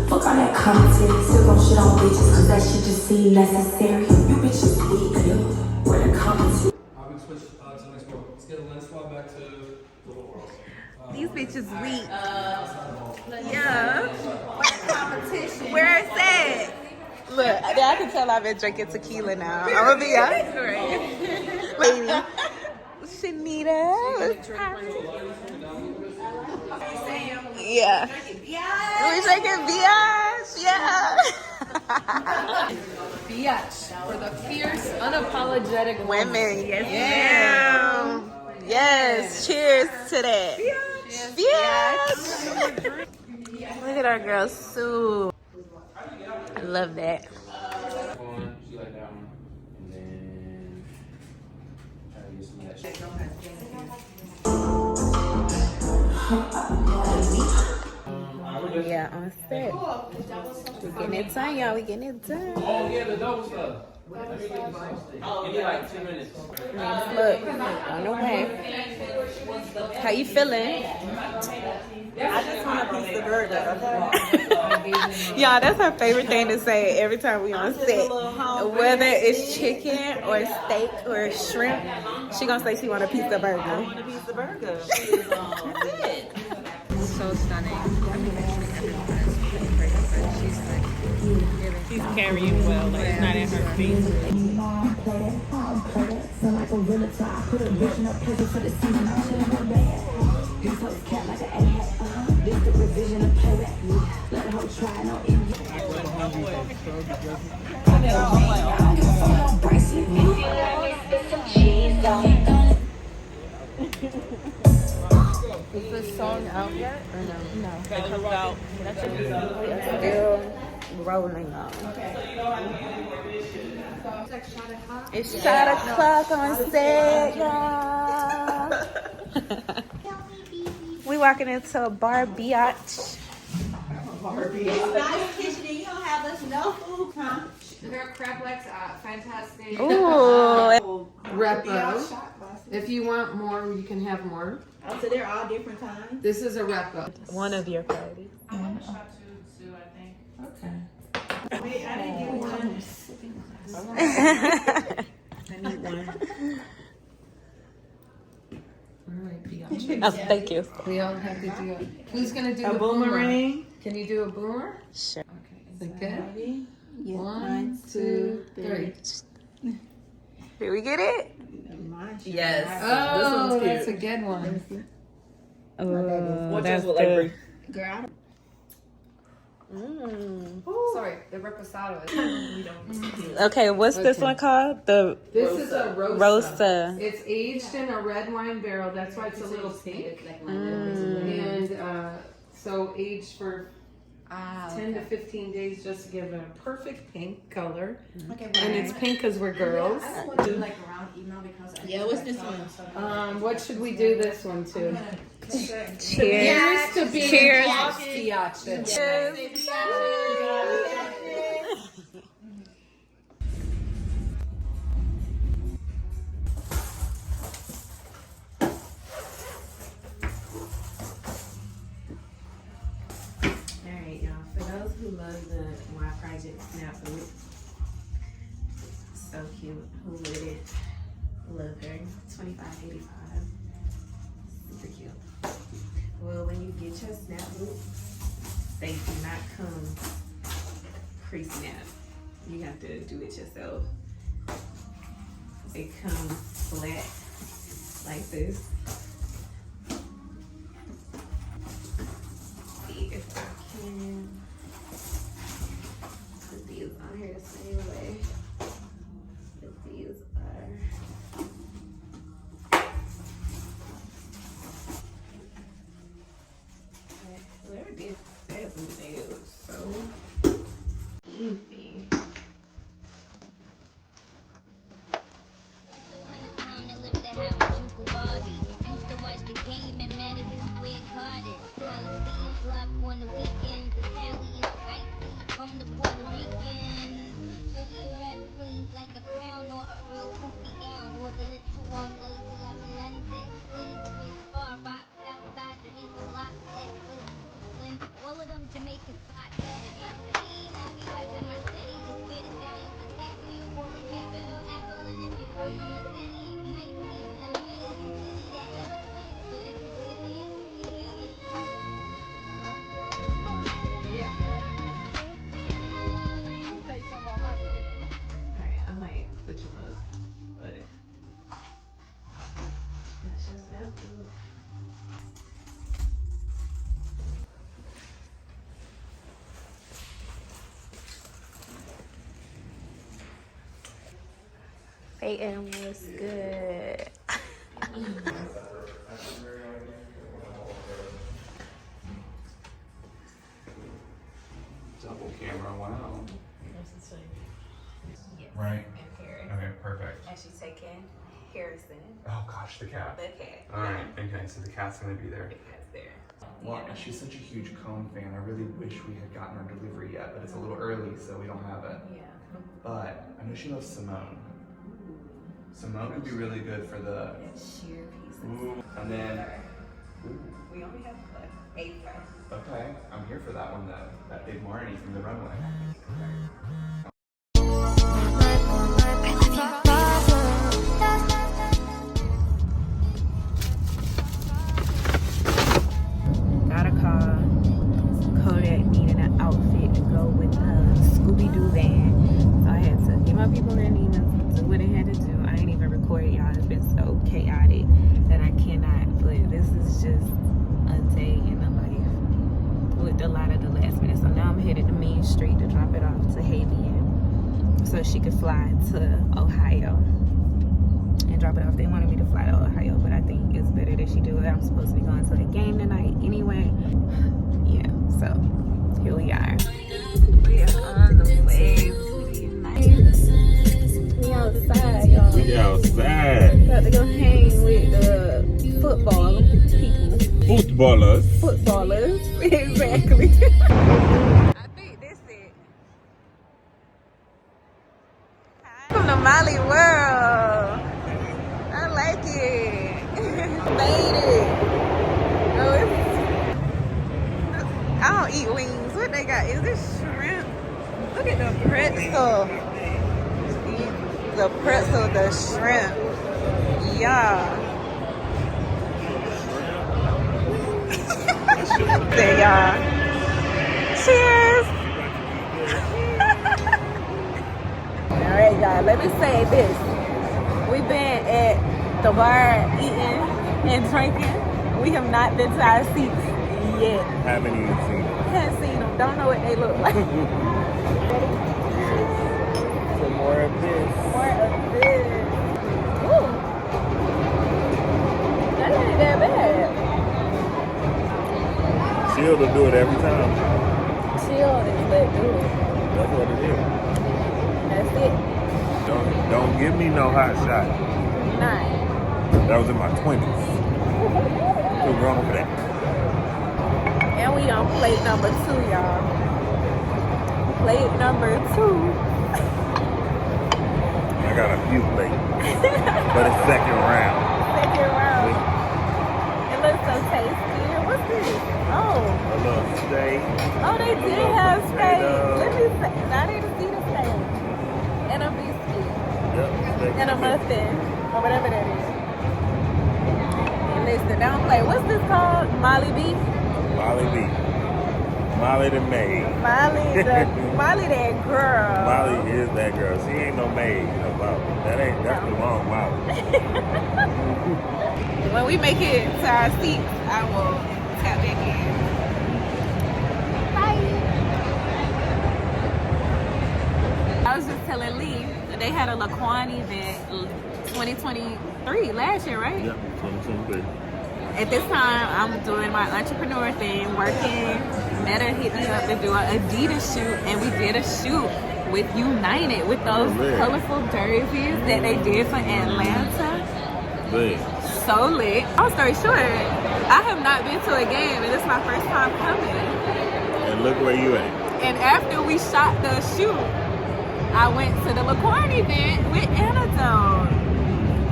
Fuck all that commentary. Still gon' shit on bitches, cause that shit just seem necessary. You bitches weak, yo. Where the commentary? We can switch to the next one. Let's get a lens swap back to the world. These bitches weak. Yeah. Competition. Where is that? Look, I can tell I've been drinking tequila now. I'm gonna be honest, right? Lady. Shanita. Yeah. We drinking biatch. Yeah. Biatch for the fierce, unapologetic women. Yes, ma'am. Yes. Cheers to that. Biatch. Look at our girl Sue. I love that. She like that one. And then try to get some of that shit. Yeah, on set. We getting it done, y'all. We getting it done. Oh yeah, the double stuff. Let me get this stuff. Give me like 2 minutes. Look, on the way. How you feeling? I just want a piece of burger, okay? Yeah, that's her favorite thing to say every time we on set. Whether it's chicken or steak or shrimp, she gonna say she want a piece of burger. I want a piece of burger. That's it. So stunning. She's carrying well, like it's not in her face. Is this song out yet or no? No. That comes out. Still rolling on. It's shot o'clock on set, y'all. We walking into a bar biatch. Nice kitchen, you don't have us no food, huh? Their crab legs are fantastic. Ooh. Repo. If you want more, you can have more. Oh, so they're all different kinds? This is a repo. One of your parties. Wait, I didn't get one. I need one. All right, biatch. Oh, thank you. We all have to do it. Who's gonna do A the boomerang. Can you do a boomer? Sure. Okay. Is it good? Yeah. 1, 2, 3. Did we get it? Yes. Oh, that's a good one. Oh, That's good. Girl, Sorry, the reposado is. Okay, what's this Okay. one called? The This is a rosa. Rosa. It's aged in a red wine barrel. That's why it's a little pink. And so aged for 10 to 15 days just to give it a perfect pink color. okay, And it's pink because we're girls. I want to do like around email because yeah, what's this one? What should we do this one to? Cheers. Cheers to being Cheers. biatch. Cheers. Alright, y'all. For those who love the Y Project Snap Boot, so cute. Who wouldn't love her? $25.85. Super cute. Well, when you get your snap boot, they do not come pre-snap. You have to do it yourself. They come flat like this. See if I can put these on here the same way. But these are where did that boot nail so easy. AM was good. Double camera, wow. Yes. Right. And Paris. Okay, perfect. And she's taking Harrison. Oh gosh, the cat. The cat. Alright, okay, so the cat's gonna be there. The cat's there. Well, and she's such a huge cone fan. I really wish we had gotten our delivery yet, but it's a little early, so we don't have it. Yeah. But I know she loves Simone. Simone would be really good for the. Sheer pieces. Ooh, and then. Ooh, We only have like 8 left. okay, I'm here for that one though. That big Marnie from the runway. Got a call. Kodak needed an outfit to go with the Scooby-Doo van. So I had to get my people their emails, do what I had to do. I ain't even recorded, y'all. It's been so chaotic that I cannot. But this is just a day in the life with a lot of the last minute. So now I'm headed to Main Street to drop it off to Havian so she could fly to Ohio and drop it off. They wanted me to fly to Ohio, but I think it's better that she do it. I'm supposed to be going to a game tonight anyway. Yeah, so here we are. We are on the way. We outside, y'all. We outside. About to go hang with the football people. Footballers. Footballers, exactly. I think this it. Welcome to Molly World. I like it. Made it. Oh, I don't eat wings. What they got? Is this shrimp? Look at the pretzel. The pretzel, the shrimp. Yeah. There, y'all. Cheers. All right, y'all. Let me say this. We've been at the bar eating and drinking. We have not been to our seats yet. Haven't even seen it. Haven't seen them. Don't know what they look like. So more of this. More of this. Ooh. That ain't that bad. Chill to do it every time. Chill and let do it. That's what it is. That's it. Don't give me no hot shot. Nine. That was in my 20s. Too grown for that. And we on plate number 2, y'all. Plate number 2. I got a few plates. But it's second round. Second round. It looks so tasty. What's this? Oh. A little steak. Oh, they did have steak. Let me say. I need to see the steak. And a biscuit. Yep, steak And a muffin. Or whatever that is. And listen, don't play. What's this called? Molly B? Molly B. Molly the maid. Molly that girl. Molly is that girl. She ain't no maid. That's the wrong Molly. When we make it to our seats, I will tap back in. Bye. I was just telling Lee that they had a Laquan event 2023 last year, right? Yep, 2023. At this time, I'm doing my entrepreneur thing, working. Meta hit me up to do an Adidas shoot, and we did a shoot with United with those colorful jerseys that they did for Atlanta. Lit. So lit. Long story short, I have not been to a game, and it's my first time coming. And look where you at. And after we shot the shoot, I went to the Laquan event with Antidote.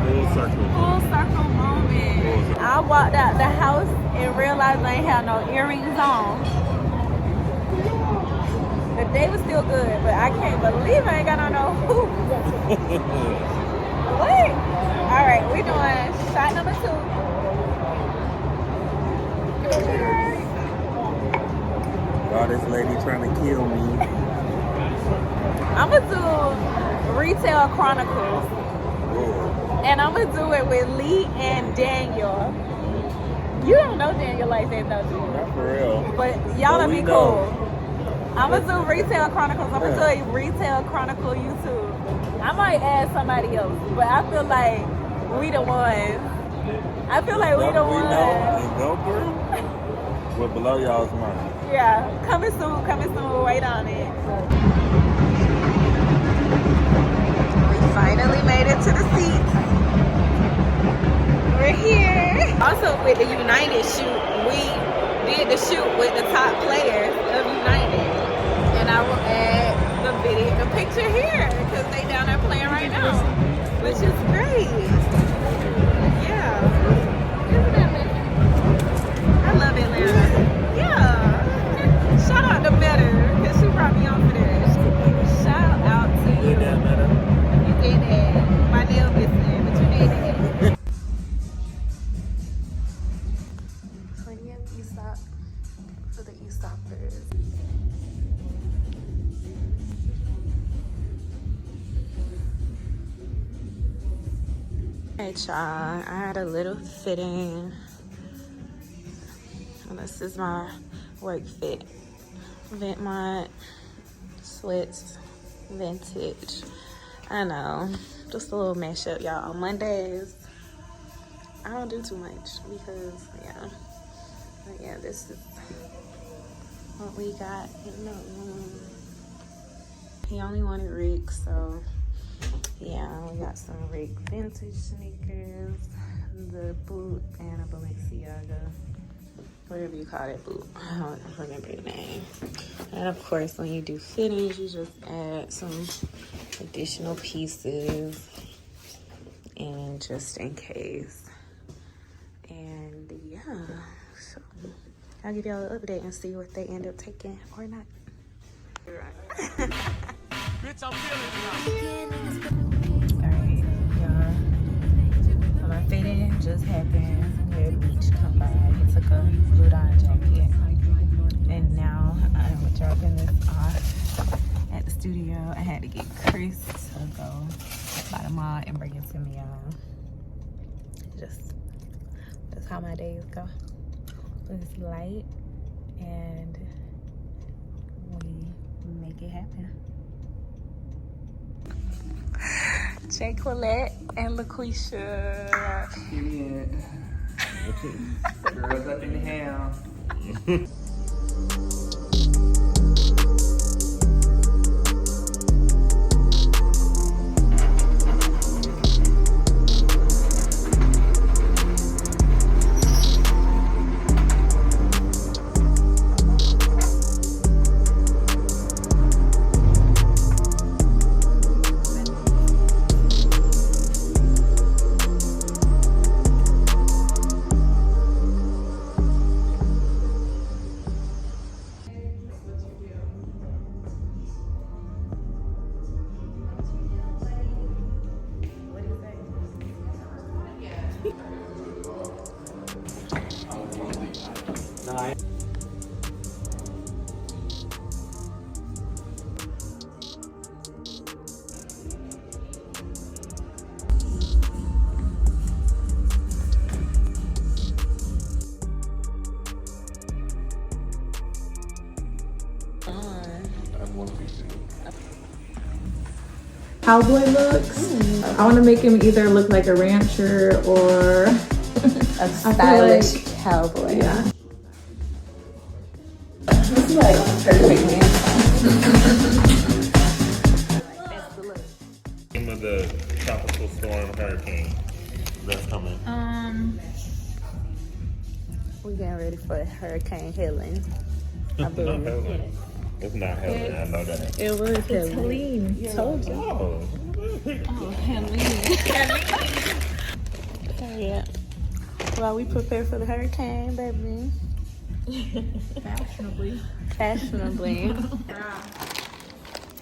Full circle. Full circle moment. I walked out the house and realized I ain't had no earrings on. The day was still good, but I can't believe I ain't got on no hoops. What? All right, we're doing shot number 2. Oh, this lady trying to kill me. I'm gonna do Retail Chronicles. Whoa. And I'm gonna do it with Lee and Daniel. You don't know Daniel like that, don't you? Not for real. But y'all will we be know. cool. I'm gonna do Retail Chronicles. I'm gonna do a Retail Chronicle YouTube. I might add somebody else, but I feel like we the ones. I feel like we the ones. In your group? We're below y'all's mind. Yeah, coming soon, wait on it. We finally made it to the seat. We're here. Also with the United shoot, we did the shoot with the top players of United. And I will add the picture here because they down there playing right now, which is great. Yeah. Isn't that amazing? I love Atlanta. Yeah. Shout out to Meta because she brought me on for this. Shout out to you. You did that. My nail missing, but you did that. Plenty of e-stop for the e-stoppers. Hey y'all, I had a little fitting. And this is my work fit. Vetements, sweats, vintage. I know, just a little mashup, y'all. On Mondays, I don't do too much because, yeah. But yeah, this is what we got in the room. He only wanted Rick, so yeah, we got some Rick vintage sneakers, the boot, and a Balenciaga. Whatever you call that boot. I don't remember the name. And of course, when you do fittings, you just add some additional pieces and just in case. And yeah, so I'll give y'all an update and see what they end up taking or not. Bitch, I'm feeling it. Alright, y'all. So my fitting just happened. We had Beach come by. He took a blue dye jacket. And now I'm dropping this off at the studio. I had to get Chris to go by the mall and bring it to me, y'all. That's how my days go. It's light and we make it happen. Jay Colette and LaQuisha. Period. Girls up in the house. Cowboy looks. I want to make him either look like a rancher or a stylish cowboy. Yeah. This is like perfect, man. That's the look. Name of the tropical storm hurricane that's coming. We getting ready for Hurricane Helen. I Not believe. Helen. It's not Helen, I know that. It was Helen. Helene. Told you. Oh. Oh, Helene. Yeah. While we prepare for the hurricane, baby. Fashionably.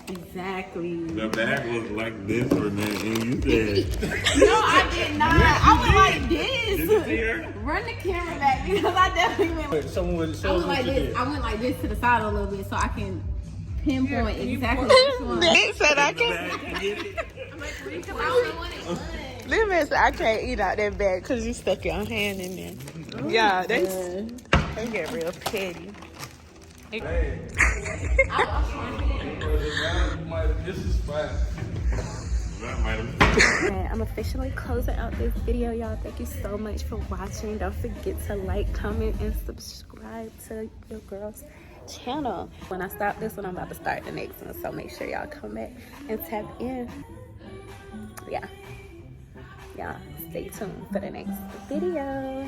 Exactly. The bag was like this or that, and you said. No, I did not. I went like this. Did you see her? Run the camera back because I definitely went. I went like this. I went like this to the side a little bit so I can pinpoint exactly which one. They said I can. Listen, I can't eat out that bag because you stuck your hand in there. Yeah, they get real petty. This is fine. And I'm officially closing out this video, y'all. Thank you so much for watching. Don't forget to like, comment, and subscribe to your girl's channel. When I stop this one, I'm about to start the next one, so make sure y'all come back and tap in. Yeah, stay tuned for the next video.